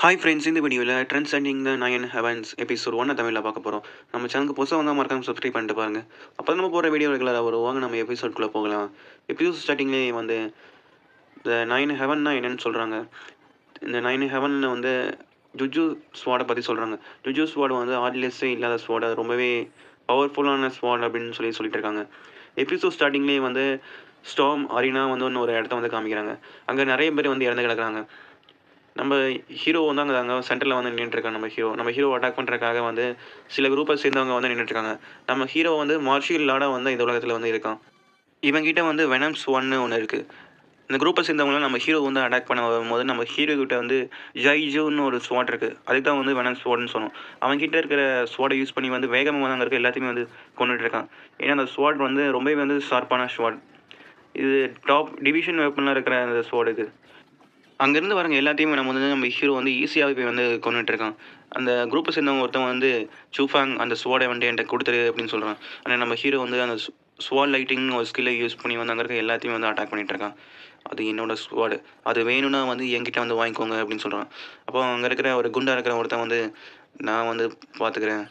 Hi friends, இந்த வீடியோவில் trend sending த nine heavens episode 1 தமிழில் பார்க்க போகிறோம். நம்ம சேனலுக்கு புதுசாக வந்தால் மறக்காம சப்ஸ்கிரைப் பண்ணிட்டு பாருங்க. அப்போ நம்ம போகிற வீடியோ ரெகுலராக வரும். வாங்க நம்ம எபிசோட்குள்ளே போகலாம். எபிசோட் ஸ்டார்டிங்லேயே வந்து இந்த நைன் ஹெவன்னா என்னென்னு சொல்கிறாங்க. இந்த நைன் ஹெவனில் வந்து ஜுஜு ஸ்வாடை பற்றி சொல்கிறாங்க. ஜுஜு ஸ்வாட் வந்து ஆர்ட்லெஸ்ஸே இல்லாத ஸ்வாட், அது ரொம்பவே பவர்ஃபுல்லான ஸ்வாட் அப்படின்னு சொல்லிட்டு இருக்காங்க. எபிசோட் ஸ்டார்டிங்லேயே வந்து ஸ்டார்ம் அரீனா வந்து ஒரு இடத்த வந்து காமிக்கிறாங்க. அங்கே நிறைய பேர் வந்து இறந்து கிடக்குறாங்க. நம்ம ஹீரோ வந்து அங்கே சென்டரில் வந்து நின்றுட்டுருக்காங்க. நம்ம ஹீரோ அட்டாக் பண்ணுறதுக்காக வந்து சில குரூப்பை சேர்ந்தவங்க வந்து நின்றுட்டுருக்காங்க. நம்ம ஹீரோ வந்து மார்ஷியல் ஆர்ட்டாக வந்து இந்த உலகத்தில் வந்து இருக்கான். இவங்கிட்ட வந்து வெனம் ஸ்வான்னு ஒன்று இருக்குது. இந்த குரூப்பை சேர்ந்தவங்களாம் நம்ம ஹீரோ வந்து அட்டாக் பண்ண வரும்போது நம்ம ஹீரோ கிட்ட வந்து ஜைஜோன்னு ஒரு ஸ்வாட் இருக்குது. அதுக்கு தான் வந்து வெனம் ஸ்வாட்னு சொன்னோம். அவங்ககிட்ட இருக்கிற ஸ்வாடை யூஸ் பண்ணி வந்து வேகமாக வந்து அங்கே இருக்க எல்லாத்தையுமே வந்து கொண்டுட்டு இருக்கான். ஏன்னா அந்த ஸ்வாட் வந்து ரொம்பவே வந்து ஷார்ப்பான ஸ்வாட். இது டாப் டிவிஷன் வெப்பனில் இருக்கிற அந்த ஸ்வாட் இது. அங்கேருந்து வரவங்க எல்லாத்தையுமே நம்ம ஹீரோ வந்து ஈஸியாகவே போய் வந்து கொன்னுட்டுருக்கான். அந்த குரூப்பை சேர்ந்தவங்க ஒருத்தவங்க வந்து சூஃபாங் அந்த ஸ்வாடை வந்து என்கிட்ட கொடுத்துரு அப்படின்னு சொல்கிறான். ஆனால் நம்ம ஹீரோ வந்து அந்த ஸ்வாட் லைட்டிங்னு ஒரு ஸ்கில்லை யூஸ் பண்ணி வந்து அங்கே இருக்க எல்லாத்தையுமே வந்து அட்டாக் பண்ணிகிட்ருக்கான். அது என்னோடய ஸ்வாடு, அது வேணும்னா வந்து என்கிட்ட வந்து வாங்கிக்கோங்க அப்படின்னு சொல்கிறான். அப்போ அங்கே இருக்கிற ஒரு குண்டா இருக்கிற ஒருத்தன் வந்து நான் வந்து பார்த்துக்கிறேன்,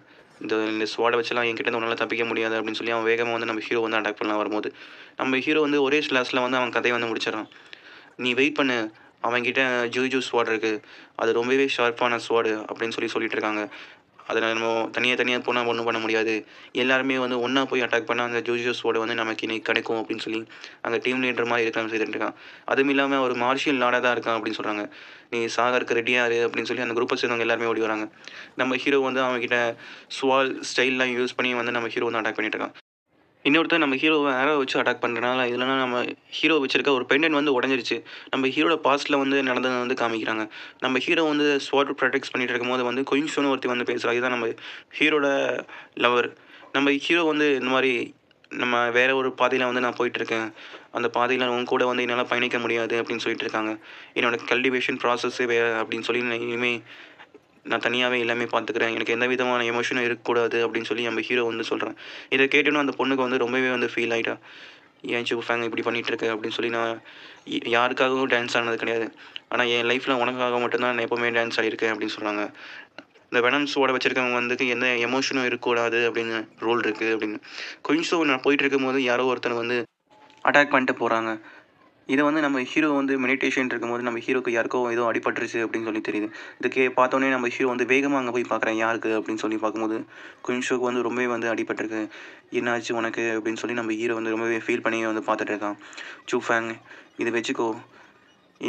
இந்த ஸ்வாடை வச்செல்லாம் என்கிட்ட உன்னால் தப்பிக்க முடியாது அப்படின்னு சொல்லி அவன் வேகமாக வந்து நம்ம ஹீரோ வந்து அட்டாக் பண்ணலாம் வரும்போது நம்ம ஹீரோ வந்து ஒரே ஸ்லாஸில் வந்து அவன் கதையை வந்து முடிச்சிடறான். நீ வெயிட் பண்ணு, அவன்கிட்ட ஜூஜு ஸ்வாட் இருக்குது, அது ரொம்பவே ஷார்ப்பான ஸ்வாடு அப்படின்னு சொல்லிட்டு இருக்காங்க. அதில் நம்ம தனியாக போனால் ஒன்றும் பண்ண முடியாது, எல்லாருமே வந்து ஒன்றா போய் அட்டாக் பண்ணால் அந்த ஜூஜு ஸ்வாடு வந்து நமக்கு இன்னைக்கு கிடைக்கும் அப்படின்னு சொல்லி அங்கே டீம் லீடர் மாதிரி இருக்கான்னு சொல்லிட்டு இருக்கான். அதுவும் இல்லாமல் ஒரு மார்ஷியல் ஆர்ட்டாக தான் இருக்கான் அப்படின்னு சொல்கிறாங்க. நீ சாகருக்கு ரெடியாரு அப்படின்னு சொல்லி அந்த குரூப்பை சேர்ந்தவங்க எல்லாருமே ஓடி வராங்க. நம்ம ஹீரோ வந்து அவங்ககிட்ட ஸ்வால் ஸ்டைல்லாம் யூஸ் பண்ணி வந்து நம்ம ஹீரோ வந்து அட்டாக் பண்ணிட்டு இருக்கான். இன்னொருத்தர் நம்ம ஹீரோவை ஆரோ வச்சு அட்டாக் பண்ணுறனால இல்லைனா நம்ம ஹீரோ வச்சிருக்க ஒரு பெண்டன்ட் வந்து உடஞ்சிருச்சு. நம்ம ஹீரோட பாஸ்ட்டில் வந்து நடந்ததை வந்து காமிக்கிறாங்க. நம்ம ஹீரோ வந்து ஸ்வாட் ப்ரொடெக்ட் பண்ணிட்டு இருக்கும்போது வந்து கொயின்ஷோன்னு ஒருத்தி வந்து பேசுகிறா. இதுதான் நம்ம ஹீரோட லவர். நம்ம ஹீரோ வந்து இந்த மாதிரி நம்ம வேறு ஒரு பாதையில் வந்து நான் போயிட்டுருக்கேன், அந்த பாதையில் உன் கூட வந்து என்னால் பயணிக்க முடியாது அப்படின்னு சொல்லிட்டு இருக்காங்க. என்னோடய கல்டிவேஷன் ப்ராசஸ்ஸே வேறு அப்படின்னு சொல்லி நான் இனிமேல் நான் தனியாகவே எல்லாமே பார்த்துக்கிறேன், எனக்கு எந்த விதமான எமோஷனும் இருக்கக்கூடாது அப்படின்னு சொல்லி நம்ம ஹீரோ வந்து சொல்கிறேன். இதை கேட்டோன்னே அந்த பொண்ணுக்கு வந்து ரொம்பவே வந்து ஃபீல் ஆகிட்டா. ஏன் சூஃபாங் இப்படி பண்ணிகிட்ருக்க அப்படின்னு சொல்லி. நான் யாருக்காகவும் டான்ஸ் ஆனது கிடையாது, ஆனால் என் லைஃப்பில் உனக்காக மட்டும்தான் நான் எப்போவுமே டான்ஸ் ஆகியிருக்கேன் அப்படின்னு சொல்கிறாங்க. இந்த வெனம்ஸோட வச்சுருக்கவங்க வந்து எந்த எமோஷனும் இருக்கக்கூடாது அப்படின்னு ரூல் இருக்குது அப்படின்னு. கொஞ்சம் நான் போயிட்டு இருக்கும்போது யாரோ ஒருத்தர் வந்து அட்டாக் பண்ணிட்டு போகிறாங்க. இதை வந்து நம்ம ஹீரோ வந்து மெடிடேஷன் இருக்கும்போது நம்ம ஹீரோக்கு யாருக்கோ ஏதோ அடிபட்டுருச்சு அப்படின்னு சொல்லி தெரியுது. இதுக்கே பார்த்தோன்னே நம்ம ஹீரோ வந்து வேகமாக அங்கே போய் பார்க்குறேன் யாருக்கு அப்படின்னு சொல்லி பார்க்கும்போது குயின்ஷோக்கு வந்து ரொம்பவே வந்து அடிபட்டிருக்கு. என்னாச்சு உனக்கு அப்படின்னு சொல்லி நம்ம ஹீரோ வந்து ரொம்பவே ஃபீல் பண்ணி வந்து பார்த்துட்டு இருக்கான். சூஃபாங், இதை வச்சுக்கோ,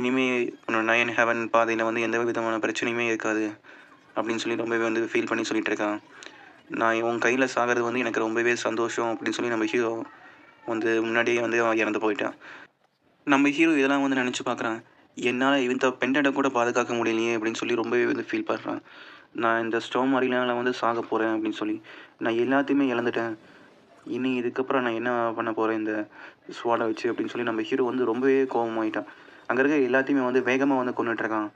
இனிமேல் உன்னோட நயன் ஹெவன் பாதையில் வந்து எந்த விதமான பிரச்சனையுமே இருக்காது அப்படின்னு சொல்லி ரொம்பவே வந்து ஃபீல் பண்ணி சொல்லிட்டு இருக்கான். நான் உன் கையில் சாகிறது வந்து எனக்கு ரொம்பவே சந்தோஷம் அப்படின்னு சொல்லி நம்ம ஹீரோ வந்து முன்னாடியே வந்து இறந்து போயிட்டான். நம்ம ஹீரோ இதெல்லாம் வந்து நினச்சி பார்க்குறான். என்னால் இந்த பெண்டன்ட்டை கூட பாதுகாக்க முடியலையே அப்படின்னு சொல்லி ரொம்பவே வந்து ஃபீல் பண்ணுறான். நான் இந்த ஸ்டார்ம் அரினால வந்து சாக போகிறேன் அப்படின்னு சொல்லி நான் எல்லாத்தையுமே இழந்துட்டேன். இனி இதுக்கப்புறம் நான் என்ன பண்ண போகிறேன் இந்த ஸ்வாடை வச்சு அப்படின்னு சொல்லி நம்ம ஹீரோ வந்து ரொம்பவே கோபமாயிட்டான். அங்கே இருக்க எல்லாத்தையுமே வந்து வேகமாக வந்து கொண்டுட்ருக்கான்.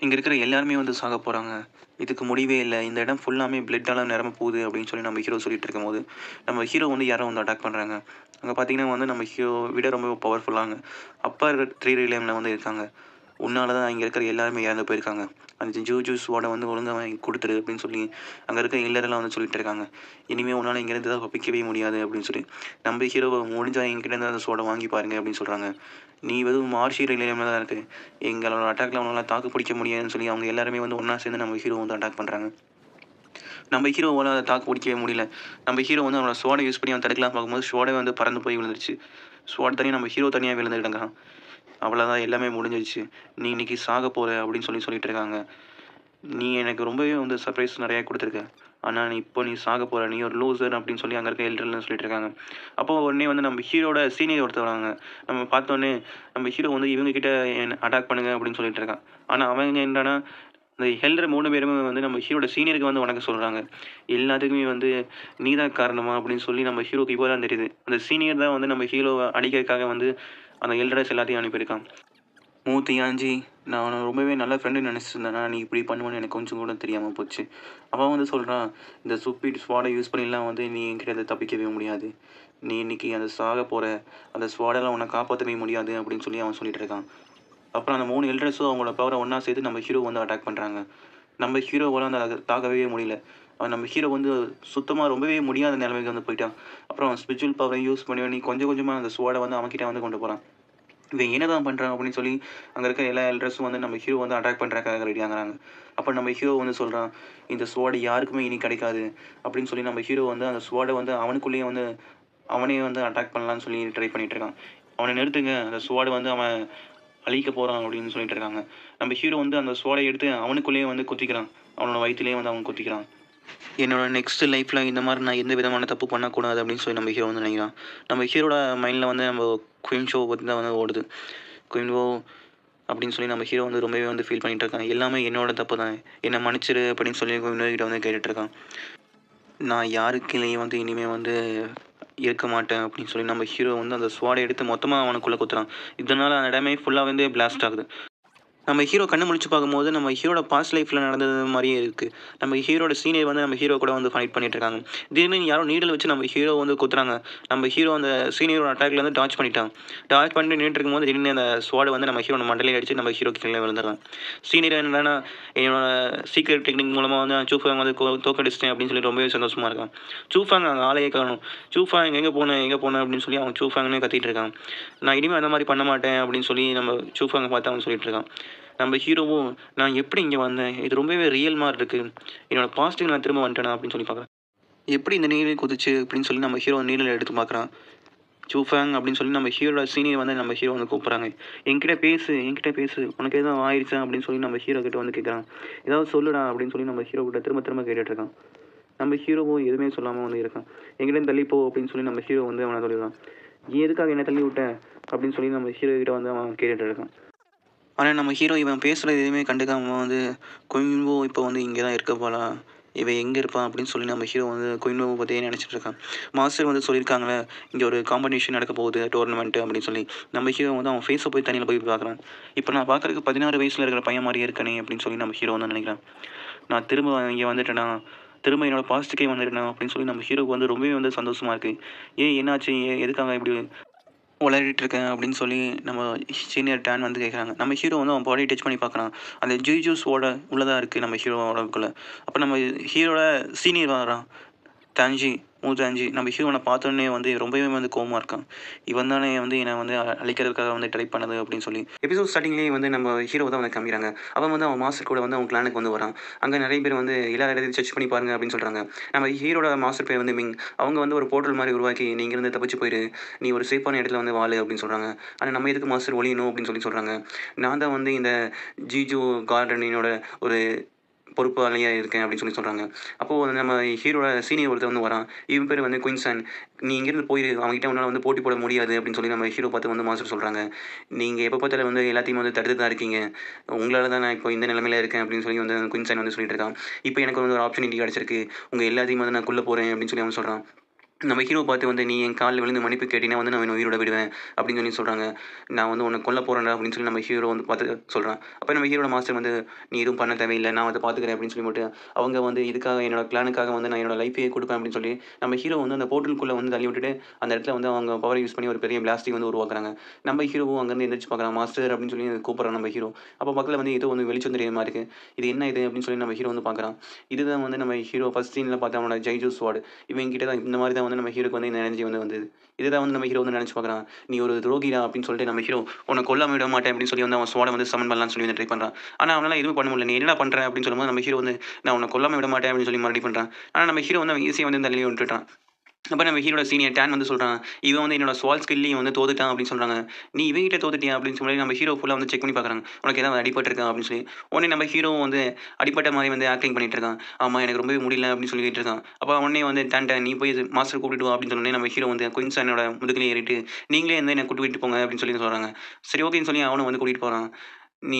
இங்கே இருக்கிற எல்லாருமே வந்து சாக போகிறாங்க, இதுக்கு முடிவே இல்லை, இந்த இடம் ஃபுல்லாமே பிளட்டால் நிரம்ப போகுது அப்படின்னு சொல்லி நம்ம ஹீரோ சொல்லிட்டு இருக்கும்போது நம்ம ஹீரோ வந்து யாரோ வந்து அட்டாக் பண்ணுறாங்க. அங்கே பார்த்தீங்கன்னா வந்து நம்ம ஹீரோ விட ரொம்ப பவர்ஃபுல்லாங்க அப்பா இருக்கிற 3 ரிலேமில் வந்து இருக்காங்க. உன்னால தான் இங்கே இருக்கிற எல்லாருமே இறந்து போயிருக்காங்க, அந்த ஜூஸோட வந்து ஒழுங்காக வாங்கி கொடுத்துரு அப்படின்னு சொல்லி அங்கே இருக்க எல்லாரெல்லாம் வந்து சொல்லிட்டு இருக்காங்க. இனிமேல் உன்னால் இங்கேருந்து தான் தப்பிக்கவே முடியாது அப்படின்னு சொல்லி நம்ம ஹீரோவை முடிஞ்சால் எங்கிட்டேருந்து அந்த சோடை வாங்கி பாருங்க அப்படின்னு சொல்கிறாங்க. நீ வெறும் மார்ஷியல் ரிலேமில் தான் இருக்குது, எங்களோட அட்டாக்ல அவனால் தாக்கு பிடிக்க முடியாதுன்னு சொல்லி அவங்க எல்லாருமே வந்து ஒன்றா சேர்ந்து நம்ம ஹீரோ வந்து அட்டாக் பண்ணுறாங்க. நம்ம ஹீரோவால் அதை தாக்கு பிடிக்கவே முடியல. நம்ம ஹீரோ வந்து அவனோட ஸ்வாடை யூஸ் பண்ணி அவன் தடுக்கலாம் பார்க்கும்போது ஸ்வாடை வந்து பறந்து போய் விழுந்துருச்சு. ஸ்வாட் தனியாக நம்ம ஹீரோ தனியாக விழுந்து கிடங்கான். அவ்வளோதான், எல்லாமே முடிஞ்சிருச்சு, நீ இன்றைக்கி சாக போகிற அப்படின்னு சொல்லிட்டு இருக்காங்க. நீ எனக்கு ரொம்பவே வந்து சர்ப்ரைஸ் நிறையா கொடுத்துருக்க, ஆனால் நீ சாக போகிற, நீ ஒரு லூசர் அப்படின்னு சொல்லி அங்கே இருக்க எல்டர்லாம் சொல்லிட்டு இருக்காங்க. அப்போது உடனே வந்து நம்ம ஹீரோட சீனியர் ஒருத்தர் வராங்க. நம்ம பார்த்தோன்னே நம்ம ஹீரோ வந்து இவங்ககிட்ட அட்டாக் பண்ணுங்க அப்படின்னு சொல்லிட்டு இருக்கான். ஆனால் அவங்க என்னன்னா இந்த ஹெல்டர் 3 பேருமே வந்து நம்ம ஹீரோட சீனியருக்கு வந்து வணக்கம் சொல்கிறாங்க. எல்லாத்துக்குமே வந்து நீ தான் காரணமா அப்படின்னு சொல்லி நம்ம ஹீரோக்கு இப்போ தான் தெரியுது. அந்த சீனியர் தான் வந்து நம்ம ஹீரோவை அடிக்கிறதுக்காக வந்து அந்த எல்டர்ஸ் எல்லாத்தையும் அனுப்பியிருக்கான். மூர்த்தியாஞ்சி, நான் அவனை ரொம்பவே நல்ல ஃப்ரெண்டுன்னு நினச்சிருந்தேன்னா நீ இப்படி பண்ணுவேன்னு எனக்கு கொஞ்சம் கூட தெரியாமல் போச்சு. அவன் வந்து சொல்கிறான், இந்த சூப்பிட் ஸ்வாடை யூஸ் பண்ணிலாம் வந்து நீ என்கிட்ட அதை தப்பிக்கவே முடியாது, நீ இன்றைக்கி அதை சாக போகிற, அந்த ஸ்வாடெல்லாம் உன்னை காப்பாற்றவே முடியாது அப்படின்னு சொல்லி அவன் சொல்லிட்டு இருக்கான். அப்புறம் அந்த 3 எல்டர்ஸும் அவங்களோட பவரை ஒன்றா சேர்த்து நம்ம ஹீரோ வந்து அட்டாக் பண்ணுறாங்க. நம்ம ஹீரோவால வந்து அத தாக்கவே முடியல. நம்ம ஹீரோ வந்து சுத்தமா ரொம்பவே முடியாத நிலைமைக்கு வந்து போயிட்டான். அப்புறம் ஸ்பிரிச்சுவல் பவரை யூஸ் பண்ணி கொஞ்சம் கொஞ்சமா அந்த ஸ்வாட வந்து அவன்கிட்ட வந்து கொண்டு போறான். இவன் என்னதான் பண்றான் அப்படின்னு சொல்லி, அங்க இருக்க எல்லா எல்டர்ஸும் வந்து நம்ம ஹீரோ வந்து அட்டாக் பண்றதுக்காக ரெடி ஆகுறாங்க. அப்ப நம்ம ஹீரோ வந்து சொல்றான், "இந்த ஸ்வாட் யாருக்குமே இனி கிடைக்காது." அப்படின்னு சொல்லி நம்ம ஹீரோ வந்து அந்த ஸ்வாட வந்து அவனுக்குள்ளேயே வந்து அவனே வந்து அட்டாக் பண்ணலான்னு சொல்லி ட்ரை பண்ணிட்டு இருக்கான். "அவன நிறுத்துங்க. அந்த ஸ்வாட வந்து அவன் அழிக்க போறான்." அப்படின்னு சொல்லிட்டு இருக்காங்க. நம்ம ஹீரோ வந்து அந்த ஸ்வாட எடுத்து அவனுக்குள்ளேயே வந்து குத்திக்கிறான். அவனோட வயித்திலேயே வந்து அவன் குத்திக்கிறான். என்னோட நெக்ஸ்ட் லைஃப்ல இந்த மாரி நான் எந்த விதமான தப்பு பண்ணக்கூடாது அப்படின்னு சொல்லி நம்ம ஹீரோ வந்து நினைக்கிறான். நம்ம ஹீரோட மைண்ட்ல வந்து நம்ம குயின் ஷோ பத்தி தான் வந்து ஓடுது. குயின் ஷோ அப்படின்னு சொல்லி நம்ம ஹீரோ வந்து ரொம்பவே வந்து ஃபீல் பண்ணிட்டு இருக்கான். எல்லாமே என்னோட தப்பு தான். என்ன மன்னிச்சிரு அப்படின்னு சொல்லி குயின் கிட்ட வந்து கேட்டுட்டு இருக்கான். நான் யாருக்குள்ளேயும் வந்து இனிமே வந்து இருக்க மாட்டேன் அப்படின்னு சொல்லி நம்ம ஹீரோ வந்து அந்த ஸ்வாட எடுத்து மொத்தமா அவனுக்குள்ள குத்துறான். இதனால அந்த இடமே ஃபுல்லா வந்து பிளாஸ்ட் ஆகுது. நம்ம ஹீரோ கண்ணு முழிச்சு பார்க்கும்போது, நம்ம ஹீரோட பாஸ்ட் லைஃப்ல நடந்தது மாரியே இருக்கு. நம்ம ஹீரோட சீனியர் வந்து நம்ம ஹீரோ கூட வந்து ஃபைட் பண்ணிட்டு இருக்காங்க. திடீர்னு யாரோ நீடில் வச்சு நம்ம ஹீரோ வந்து குத்துறாங்க. நம்ம ஹீரோ அந்த சீனியரோட அட்டாக்ல இருந்து டாட்ஜ் பண்ணிட்டான். டாட்ஜ் பண்ணிட்டு நின்னுட்டு இருக்கும்போது திடீர்னு அந்த ஸ்வாட் வந்து நம்ம ஹீரோட மண்டையில அடிச்சு நம்ம ஹீரோக்கு கீழ விழுந்துடுறான். சீனியர் என்னடான்னா, என்னோட சீக்ரெட் டெக்னிக் மூலமா வந்து நான் சூஃபாங் வந்து தோற்கடிச்சிட்டேன் அப்படின்னு சொல்லி ரொம்பவே சந்தோஷமா இருக்கான். சூஃபாங் அங்க ஆளையே காணோம். சூஃபாங் எங்க போன? எங்க போன? அப்படின்னு சொல்லி அவன் சூஃபாங்னே கத்திட்டு இருக்கான். நான் இனிமே அந்த மாரி பண்ண மாட்டேன் அப்படின்னு சொல்லி நம்ம சூஃபாங்க பார்த்து அவன் சொல்லிட்டு இருக்கான். நம்ம ஹீரோவும், "நான் எப்படி இங்க வந்தேன்? இது ரொம்பவே ரியல் மாரி இருக்கு. என்னோட பாஸ்ட்டுக்கு நான் திரும்ப வந்துட்டேனா?" அப்படின்னு சொல்லி பார்க்குறான். எப்படி இந்த நீரில் குதிச்சு அப்படின்னு சொல்லி நம்ம ஹீரோ நீரில் எடுத்து பார்க்குறான். சூஃபேங் அப்படின்னு சொல்லி நம்ம ஹீரோட சீனியர் வந்து நம்ம ஹீரோ வந்து கூப்பிட்றாங்க. "என்கிட்ட பேசு, என்கிட்ட பேசு. உனக்கு எதுவும் ஆயிருச்சா?" அப்படின்னு சொல்லி நம்ம ஹீரோ கிட்ட வந்து கேட்குறான். "ஏதாவது சொல்லுடா" அப்படின்னு சொல்லி நம்ம ஹீரோ கிட்ட திரும்ப திரும்ப கேட்டுட்டு இருக்கான். நம்ம ஹீரோவும் எதுவுமே சொல்லாம வந்து இருக்கான். "என்கிட்டேருந்து தள்ளி போ" அப்படின்னு சொல்லி நம்ம ஹீரோ வந்து அவன சொல்லிடுறான். "நீ எதுக்காக என்ன தள்ளி விட்ட?" அப்படின்னு சொல்லி நம்ம ஹீரோ கிட்ட வந்து அவன் கேட்டுட்டு இருக்கான். ஆனா, நம்ம ஹீரோ இவன் பேசுறது எதுவுமே கண்டுக்காம வந்து, குயின்வோ இப்போ வந்து இங்கே தான் இருக்க போலா. இவன் எங்கே இருப்பான் அப்படின்னு சொல்லி நம்ம ஹீரோ வந்து குயின்வோவ பத்தியே நினச்சிட்டு இருக்கான். மாஸ்டர் வந்து சொல்லியிருக்காங்கல்ல, இங்கே ஒரு காம்படிஷன் நடக்க போகுது, டோர்னமெண்ட் அப்படின்னு சொல்லி. நம்ம ஹீரோ வந்து அவன் ஃபேஸை போய் தண்ணியில போய் பார்க்குறான். இப்போ நான் பார்க்கறதுக்கு 16 வயசுல இருக்கிற பையன் மாரியே இருக்கனே அப்படின்னு சொல்லி நம்ம ஹீரோ வந்து நினைக்கிறான். நான் திரும்ப இங்கே வந்துட்டேனா, திரும்ப என்னோட பாஸ்ட்டுக்கே வந்துட்டேனா அப்படின்னு சொல்லி நம்ம ஹீரோவுக்கு வந்து ரொம்பவே வந்து சந்தோஷமா இருக்கு. "ஏன் என்னாச்சு? எதுக்காக இப்படி உளறிட்டு இருக்கேன்?" அப்படின்னு சொல்லி நம்ம சீனியர் டான் வந்து கேட்குறாங்க. நம்ம ஹீரோ வந்து அவன் பாடிய டச் பண்ணி பார்க்குறான். அந்த ஜூஜூஸோட உள்ளதா இருக்குது நம்ம ஹீரோ உடம்புக்குள்ள. அப்போ நம்ம ஹீரோட சீனியர் வரான். தான்ஜி, மூதான்ஜி நம்ம ஹீரோவன பார்த்தோன்னே வந்து ரொம்பவே வந்து கோவமா இருக்கான். இவன் தானே வந்து என்ன வந்து அழிக்கிறதுக்காக வந்து ட்ரை பண்ணது அப்படின்னு சொல்லி. எபிசோட் ஸ்டார்ட்டிங்லேயே வந்து நம்ம ஹீரோ தான் வந்து காமிக்கிறாங்க. அவன் வந்து அவன் மாஸ்டர் கூட வந்து அவன் கிளானுக்கு வந்து வரான். அங்கே நிறைய பேர் வந்து எல்லா இடத்தையும் சர்ச் பண்ணி பாருங்க அப்படின்னு சொல்கிறாங்க. நம்ம ஹீரோட மாஸ்டர் பேர் வந்து மிங். அவங்க வந்து ஒரு போர்ட்டல் மாதிரி உருவாக்கி, "நீ இங்கேருந்து தப்பிச்சு போயிரு. நீ ஒரு சேஃபான இடத்துல வந்து வாழு" அப்படின்னு சொல்கிறாங்க. ஆனால் நம்ம எதுக்கு மாஸ்டர் ஒழியணும் அப்படின்னு சொல்லி சொல்கிறாங்க. "நான் தான் வந்து இந்த ஜிஜு கார்டனினோட ஒரு பொறுப்பாளியா இருக்கேன்" அப்படின்னு சொல்லி சொல்கிறாங்க. அப்போது நம்ம ஹீரோட சீனியர் ஒருத்தர் வந்து வரான். இவன் பேர் வந்து குயின்சான். "நீ இங்கேருந்து போயிரு. அவன்கிட்ட உன்னால வந்து போட்டி போட முடியாது" அப்படின்னு சொல்லி நம்ம ஹீரோ பார்த்து வந்து மாஸ்டர் சொல்கிறாங்க. "நீங்க எப்போ பார்த்தாலும் வந்து எல்லாத்தையும் வந்து தடுத்து தான் இருக்கீங்க. உங்களால தான் நான் இப்போ இந்த நிலைமையில இருக்கேன்" அப்படின்னு சொல்லி வந்து குயின்சான் வந்து சொல்லிட்டு இருக்கான். "இப்போ எனக்கு வந்து ஒரு ஆப்பர்ச்சுனிட்டி கிடச்சிருக்கு. உங்க எல்லாத்தையும் வந்து நான் கொல்ல போறேன்" அப்படின்னு சொல்லி அவன் சொல்கிறான். நம்ம ஹீரோ பார்த்து வந்து, "நீ என் கால்ல விழுந்து மன்னிப்பு கேட்டீன்னா வந்து நான் உன்ன உயிரோட விடுவேன்" அப்படின்னு சொல்லி சொல்கிறாங்க. "நான் வந்து உன்ன கொல்ல போறேன்டா" அப்படின்னு சொல்லி நம்ம ஹீரோ வந்து பார்த்து சொல்றான். அப்ப நம்ம ஹீரோட மாஸ்டர் வந்து, "நீ எதுவும் பண்ண தேவையில்ல. நான் வந்து பார்த்துக்கிறேன்" அப்படின்னு சொல்லி மட்டும் அவங்க வந்து இதுக்காக என்னோட பிளானுக்காக வந்து நான் என்னோட லைஃபையே குடுப்பேன் அப்படின்னு சொல்லி, நம்ம ஹீரோ வந்து அந்த போர்ட்டலுக்குள்ள வந்து தள்ளி விட்டுட்டு, அந்த இடத்துல வந்து அவங்க பவர யூஸ் பண்ணி ஒரு பெரிய பிளாஸ்டிக் வந்து உருவாக்குறாங்க. நம்ம ஹீரோவும் அங்கருந்து எந்திரிச்சு பார்க்குறான். "மாஸ்டர்" அப்படின்னு சொல்லி கூப்பிடுறான் நம்ம ஹீரோ. அப்ப பக்கத்துல வந்து ஏதோ வந்து வெளிச்சம் தெரியிற மாரி இருக்கு. "இது என்ன இது?" அப்படின்னு சொல்லி நம்ம ஹீரோ வந்து பார்க்குறான். இதுதான் வந்து நம்ம ஹீரோ ஃபர்ஸ்ட் சீன்ல பார்த்த அவனோட ஜெய்ஜூ ஸ்வாட். இவன் கிட்ட தான் இந்த மாரி தான் வந்து நம்ம ஹீரோக்கு வந்து இந்த எனர்ஜி வந்து வந்தது. இதுதான் வந்து நம்ம ஹீரோ வந்து நெனச்சு பார்க்குறான். "நீ ஒரு துரோகிடா" அப்படின்னு சொல்லிட்டு நம்ம ஹீரோ, "உன்ன கொல்லாம விட மாட்டேன்" அப்படின்னு சொல்லி வந்து அவன் ஸ்வாட வந்து சமன் பண்ணலான்னு சொல்லி வந்து ட்ரை பண்றான். ஆனா அவனால எதுவும் பண்ண முடியல. "நீ என்னடா பண்ற?" அப்படின்னு சொல்லும்போது நம்ம ஹீரோ வந்து, "நான் உன்ன கொல்லாம விட மாட்டேன்" அப்படின்னு சொல்லி மறுபடியும் பண்றான். ஆனா நம்ம ஹீரோ வந்து அவன் ஈஸியா வந்து தள்ளி விட்டுட்டான். அப்ப நம்ம ஹீரோட சீனியர் டான் வந்து சொல்றான், "இவன் வந்து என்னோட ஸ்வால் ஸ்கில்லயும் வந்து தோத்துட்டான்" அப்படின்னு சொல்றாங்க. "நீ இவன்கிட்ட தோத்துட்டியா?" அப்படின்னு சொல்லி நம்ம ஹீரோ ஃபுல்லா வந்து செக் பண்ணி பார்க்குறாங்க. "உனக்கு ஏதாவது அடிபட்டுருக்கா?" அப்படின்னு சொல்லி. உடனே நம்ம ஹீரோவும் வந்து அடிபட்ட மாரி வந்து ஆக்டிங் பண்ணிட்டு இருக்கான். "ஆமா, எனக்கு ரொம்பவே முடியல" அப்படின்னு சொல்லிட்டு இருக்கான். அப்ப உடனே வந்து டான், "நீ போய் மாஸ்டர கூட்டிட்டு வா" அப்படின்னு சொன்னோனே நம்ம ஹீரோ வந்து குயின்சானோட முதுகுல ஏறிட்டு, "நீங்களே வந்து என்ன கூட்டிட்டு போங்க" அப்படின்னு சொல்லி சொல்றாங்க. சரி ஓகேன்னு சொல்லி அவனும் வந்து கூட்டிட்டு போறான். "நீ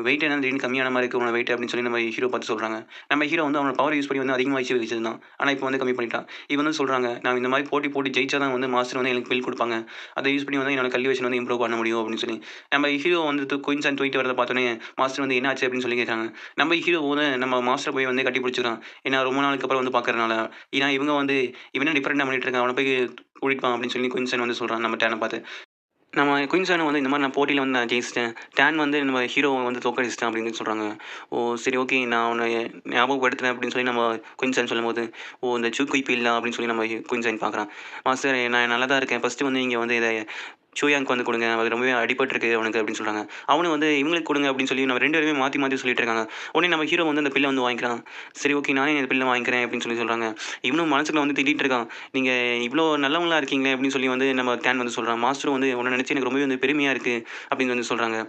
வெயிட் என்ன திடீர்னு கம்மியான மாரி இருக்கு உன்னோட வெயிட்" அப்படின்னு சொல்லி நம்ம ஹீரோ பார்த்து சொல்றாங்க. நம்ம ஹீரோ வந்து அவனோட பவர் யூஸ் பண்ணி வந்து அதிகமா வச்சிருந்தான். ஆனா இப்போ வந்து கம்மி பண்ணிட்டான். இவன் வந்து சொல்றாங்க, "நான் இந்த மாரி போட்டி போட்டு ஜெயிச்சா தான் வந்து மாஸ்டர் வந்து எனக்கு பெல் குடுப்பாங்க. அத யூஸ் பண்ணி வந்து என்னோட கல்டிவேஷன் வந்து இம்ப்ரூவ் பண்ண முடியும்" அப்படின்னு சொல்லி. நம்ம ஹீரோ வந்து குயின்சான் தூக்கிட்டு வரத பார்த்தோனே, மாஸ்டர் வந்து "என்ன ஆச்சு?" அப்படின்னு சொல்லி கேட்குறாங்க. நம்ம ஹீரோ வந்து நம்ம மாஸ்டர போய் வந்து கட்டி பிடிச்சுக்கிறான். ஏன்னா ரொம்ப நாளுக்கு அப்புறம் வந்து பார்க்கறனால. ஏன்னா இவங்க வந்து, "இவன் என்ன டிஃபரெண்ட்டா பண்ணிட்டு இருக்கான். அவன போய் கூட்டிட்டு வா" அப்படின்னு சொல்லி குயின்சான் வந்து சொல்றான் நம்ம டான பார்த்து. நம்ம குயின்ஸான வந்து இந்த மாதிரி நான் போட்டியில் வந்து நான் ஜெயிச்சிட்டேன். டேன் வந்து நம்ம ஹீரோவை வந்து தோற்கடிச்சிட்டேன் அப்படின்னு சொல்கிறாங்க. ஓ சரி ஓகே நான் உன்னை ஞாபகப்படுத்துறேன் அப்படின்னு சொல்லி நம்ம குயின்சான் சொல்லும்போது, ஓ இந்த சூக்குய் பீல்லா அப்படின்னு சொல்லி நம்ம குயின்சான் பார்க்குறான். மாஸ்டர் நான் நல்லா தான் இருக்கேன். ஃபஸ்ட்டு வந்து இங்கே வந்து இதை சூயாங்க்கு வந்து கொடுங்க. அது ரொம்பவே அடிபட்டுருக்கு அவனுக்கு அப்படின்னு சொல்கிறாங்க. அவனும் வந்து இவங்களுக்கு கொடுங்க அப்படின்னு சொல்லி நம்ம 2 பேருமே மாற்றி மாற்றி சொல்லிட்டு இருக்காங்க. உடனே நம்ம ஹீரோ வந்து அந்த பில்லை வந்து வாங்கிக்கிறான். சரி ஓகே நானே இந்த பில்லை வாங்கிக்கிறேன் அப்படின்னு சொல்லி சொல்கிறாங்க. இவனும் மனசுக்குள்ள வந்து திட்டிகிட்டு இருக்கான். நீங்கள் இவ்வளோ நல்லவங்களா இருக்கீங்களே அப்படின்னு சொல்லி வந்து நம்ம டேன் வந்து சொல்கிறான். மாஸ்டரும் வந்து உன்னை நினச்சி எனக்கு ரொம்பவே வந்து பெருமையாக இருக்குது அப்படின்னு வந்து சொல்கிறாங்க.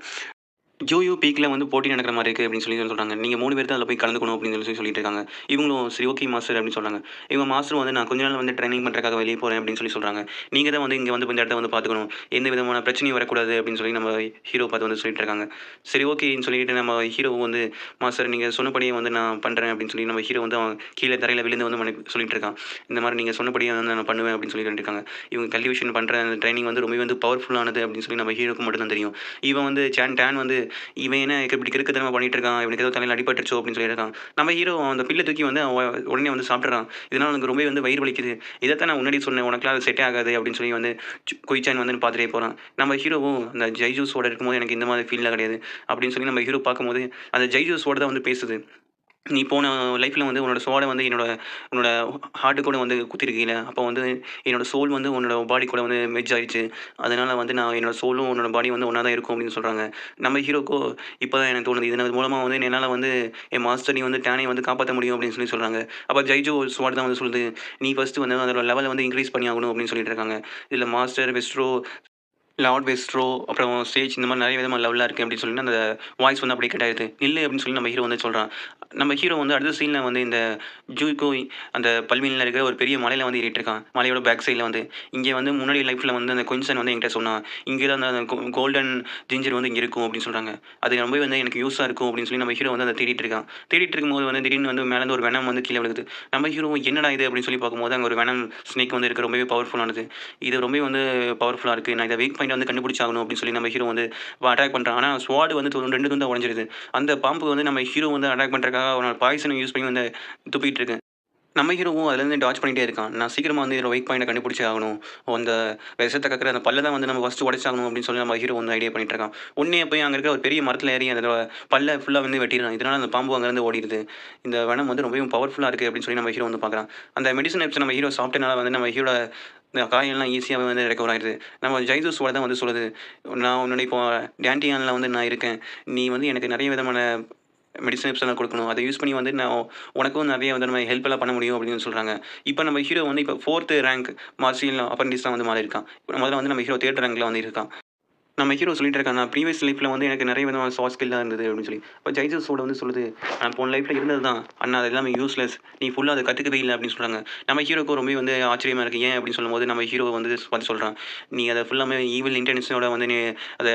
ஜோயோ பீக்ல வந்து போட்டி நடக்கிற மாதிரி இருக்குது அப்படின்னு சொல்லி சொல்கிறாங்க. நீங்கள் 3 பேர் தான் அதில் போய் கலந்துக்கணும் அப்படின்னு சொல்லி சொல்லிட்டு இருக்காங்க. இவங்களும் சரி ஓகே மாஸ்டர் அப்படின்னு சொல்கிறாங்க. இவங்க மாஸ்டரும் வந்து நான் கொஞ்ச நாள் வந்து ட்ரைனிங் பண்ணுறதுக்காக வெளியே போகிறேன் அப்படின்னு சொல்லி சொல்கிறாங்க. நீங்கள் தான் வந்து இங்கே வந்து இந்த இடத்த வந்து பார்த்துக்கணும். எந்த விதமான பிரச்சனையும் வரக்கூடாது அப்படின்னு சொல்லி நம்ம ஹீரோ பார்த்து வந்து சொல்லிட்டு இருக்காங்க. சரி ஓகேன்னு சொல்லிட்டு நம்ம ஹீரோ வந்து மாஸ்டர் நீங்கள் சொன்னபடியே வந்து நான் பண்ணுறேன் அப்படின்னு சொல்லி நம்ம ஹீரோ வந்து அவன் கீழே தரையில் விழுந்து வந்து சொல்லிட்டு இருக்கான். இந்த மாதிரி நீங்கள் சொன்னபடியே வந்து நான் பண்ணுவேன் அப்படின்னு சொல்லிட்டு இருக்காங்க. இவங்க கல்டிவேஷன் பண்ணுற அந்த ட்ரைனிங் வந்து ரொம்பவே வந்து பவர்ஃபுல்லானது அப்படின்னு சொல்லி நம்ம ஹீரோக்கு மட்டும் தான் தெரியும். இவன் வந்து டேன் வந்து இவன் என்ன இப்படி கிறுக்குத்தனமா பண்ணிட்டு இருக்கான், இவனுக்கு ஏதோ தலையில அடிபட்டுருச்சோ அப்படின்னு சொல்லியிருக்கான். நம்ம ஹீரோ அந்த பில்ல தூக்கி வந்து அவன் உடனே வந்து சாப்பிட்டுறான். இதனால அவனுக்கு ரொம்பவே வந்து வயிறு வலிக்குது. இதைத்தான் நான் முன்னாடி சொன்னேன், உனக்குலாம் அது செட்டே ஆகாது அப்படின்னு சொல்லி வந்து கொய்சான் வந்து பார்த்துட்டே போறான். நம்ம ஹீரோவும் அந்த ஜைஜூஸோட இருக்கும்போது எனக்கு இந்த மாதிரி ஃபீல்லாம் கிடையாது அப்படின்னு சொல்லி நம்ம ஹீரோ பார்க்கும்போது, அந்த ஜைஜூஸோட தான் வந்து பேசுது. நீ போன லைஃப்ல வந்து உன்னோட சோட வந்து உன்னோட ஹார்ட்டு கூட வந்து குத்திருக்கீல. அப்போ வந்து என்னோட சோல் வந்து உன்னோட பாடி கூட வந்து மெர்ஜ் ஆயிடுச்சு. அதனால வந்து நான் என்னோட சோலும் உன்னோட பாடியும் வந்து ஒண்ணா தான் இருக்கும் அப்படின்னு சொல்றாங்க. நம்ம ஹீரோக்கோ இப்போ தான் எனக்கு தோணுது. இதன் மூலமா வந்து என்னால வந்து என் மாஸ்டரையும் வந்து டேனையும் வந்து காப்பாத்த முடியும் அப்படின்னு சொல்லி சொல்றாங்க. அப்ப ஜைஜூ ஸ்வாட் தான் வந்து சொல்லுது, "நீ ஃபர்ஸ்ட்டு வந்து அதோட லெவல வந்து இன்கிரீஸ் பண்ணி ஆகணும்" அப்படின்னு சொல்லிட்டு இருக்காங்க. இதுல மாஸ்டர், வெஸ்ட்ரோ, லார்ட் வெஸ்ட்ரோ, அப்புறம் சேஜ் இந்த மாதிரி நிறைய விதமான லெவல்லாம் இருக்குது அப்படின்னு சொல்லி அந்த வாய்ஸ் வந்து அப்படியே கட் ஆயிடுது. நில்லு அப்படின்னு சொல்லி நம்ம ஹீரோ வந்து சொல்கிறான். நம்ம ஹீரோ வந்து அடுத்த சீனில் வந்து இந்த ஜூகோய் அந்த பல்வீனில் இருக்கிற ஒரு பெரிய மலையில் வந்து ஏறிட்டு இருக்கான். மலையோட பேக் சைடில் வந்து இங்கே வந்து முன்னாடி லைஃப்பில் வந்து அந்த கொயின்சன் வந்து என்கிட்ட சொன்னான். இங்கே தான் அந்த கோல்டன் ஜிஞ்சர் வந்து இங்கே இருக்கும் அப்படின்னு சொல்கிறாங்க. அது ரொம்பவே வந்து எனக்கு யூஸாக இருக்கும் அப்படின்னு சொல்லி நம்ம ஹீரோ வந்து அதை தேடிட்டு இருக்கான். தேடிட்டு இருக்கும்போது வந்து திடீர்னு வந்து மேலேருந்து ஒரு வெனம் வந்து கீழே விழுகுது. நம்ம ஹீரோ என்னடா இது அப்படின்னு சொல்லி பார்க்கும்போது அங்கே ஒரு வெனம் ஸ்னேக் வந்து இருக்க ரொம்பவே பவர்ஃபுல்லானது. இது ரொம்பவே வந்து பவர்ஃபுல்லா இருக்கு. நான் இத வீக் பாயிண்ட்ட வந்து கண்டுபிடிச்சாகணும் அப்படின்னு சொல்லி நம்ம ஹீரோ வந்து அட்டாக் பண்றான். ஆனா ஸ்வாட் வந்து 2 துண்டா உடைஞ்சிருது. அந்த பாம்பு வந்து நம்ம ஹீரோ வந்து அட்டாக் பண்றதுக்காக அவனோட பாய்சன யூஸ் பண்ணி வந்து துப்பிட்டு இருக்கு. நம்ம ஹீரோவும் அதுலேருந்து டாட்ஜ் பண்ணிட்டே இருக்கான். நான் சீக்கிரமா வந்து இதோட வீக் பாயிண்ட்ட கண்டுபிடிச்சே ஆகணும். அந்த விஷத்த கக்குற அந்த பல்ல தான் வந்து நம்ம ஃபர்ஸ்ட்டு உடைச்சாகணும் அப்படின்னு சொல்லி நம்ம ஹீரோ வந்து ஐடியா பண்ணிட்டு இருக்கான். உடனே போய் அங்க இருக்க ஒரு பெரிய மரத்துல ஏறி அதோட பல்ல ஃபுல்லா வந்து வெட்டிறான். இதனால அந்த பாம்பு அங்கேருந்து ஓடிடுது. இந்த வெனம் வந்து ரொம்பவும் பவர்ஃபுல்லா இருக்கு அப்படின்னு சொல்லி நம்ம ஹீரோ வந்து பார்க்குறான். அந்த மெடிசன் ஹெர்ப்ஸ் நம்ம ஹீரோ சாப்பிட்டனால வந்து நம்ம ஹீரோட இந்த காயெல்லாம் ஈஸியாவே வந்து ரெக்கவர் ஆயிடுது. நம்ம ஜைசூஸோட தான் வந்து சொல்லுது, "நான் உன்னோட இப்போ டேன்டியான்ல வந்து நான் இருக்கேன். நீ வந்து எனக்கு நிறைய விதமான மெடிசன்ஸ் எல்லாம் குடுக்கணும். அத யூஸ் பண்ணி வந்து நான் உனக்கும் நெறைய வந்து நம்ம ஹெல்ப் எல்லாம் பண்ண முடியும் அப்படின்னு சொல்றாங்க. இப்ப நம்ம ஹீரோ வந்து இப்ப 4த் ரேங்க் மார்ஷியல் அப்ரண்டிஸா வந்து மாறியிருக்கான். முதல்ல வந்து நம்ம ஹீரோ 3 ரேங்க்ல வந்து இருக்கான். நம்ம ஹீரோ சொல்லிட்டு இருக்கான், "நான் ப்ரீவியஸ் லைஃப்ல வந்து எனக்கு நிறைய விதமான சாஃப்ட் ஸ்கில்லாம் இருந்தது" அப்படின்னு சொல்லி. அப்ப ஜைசஸோட வந்து சொல்லுது, "நான் போன லைஃப்ல இருந்தது தான். ஆனா அது எல்லாமே யூஸ்லெஸ். நீ ஃபுல்லா அத கத்துக்கவே இல்ல" அப்படின்னு சொல்றாங்க. நம்ம ஹீரோக்கு ரொம்பவே வந்து ஆச்சரியமா இருக்கு. ஏன் அப்படின்னு சொல்லும்போது நம்ம ஹீரோ வந்து பார்த்து சொல்றான், "நீ அத ஃபுல்லாமே ஈவில் இன்டென்ஷனோட வந்து நீ அத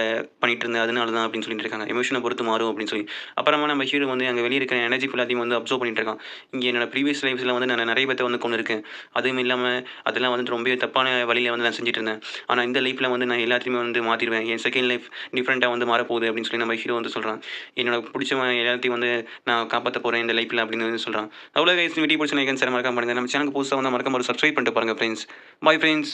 பண்ணிட்டு இருந்த. அதனால தான்" அப்படின்னு சொல்லிட்டு இருக்காங்க. எமோஷன பொறுத்து மாறும் அப்படின்னு சொல்லி. அப்புறமா நம்ம ஹீரோ வந்து அங்க வெளிய இருக்கிற எனர்ஜி ஃபுல்லாத்தையும் வந்து அப்சர்வ் பண்ணிட்டு இருக்கான். இங்க என்னோட ப்ரீவியஸ் லைஃப்ஸ்ல வந்து நான் நிறைய பேத்த வந்து கொன்னுருக்கேன். அதுவும் இல்லாம அதெல்லாம் வந்து ரொம்பவே தப்பான வழியில வந்து நான் செஞ்சுட்டு இருந்தேன். ஆனா இந்த லைஃப்ல வந்து நான் எல்லாத்தையுமே வந்து மாத்திருவேன். என் செகண்ட் லைஃப் டிஃப்ரெண்ட்டா வந்து மாறப்போகுது அப்படின்னு சொல்லி நம்ம ஹீரோ வந்து சொல்றான். என்னோட புடிச்சவன் எல்லாத்தையும் வந்து நான் காப்பாத்தப் போறேன் இந்த லைஃப்ல அப்படின்னு வந்து சொல்றான். அவ்வளோ கைஸ் வீடியோ பிடிச்ச லைக் அண்ட் ஷேர் மறக்காம பண்ணுங்க. நம்ம சேனலுக்கு புதுசா வந்தா மறக்காம ஒரு சப்ஸ்கிரைப் பண்ணிட்டு பாருங்க ஃப்ரெண்ட்ஸ். Bye friends.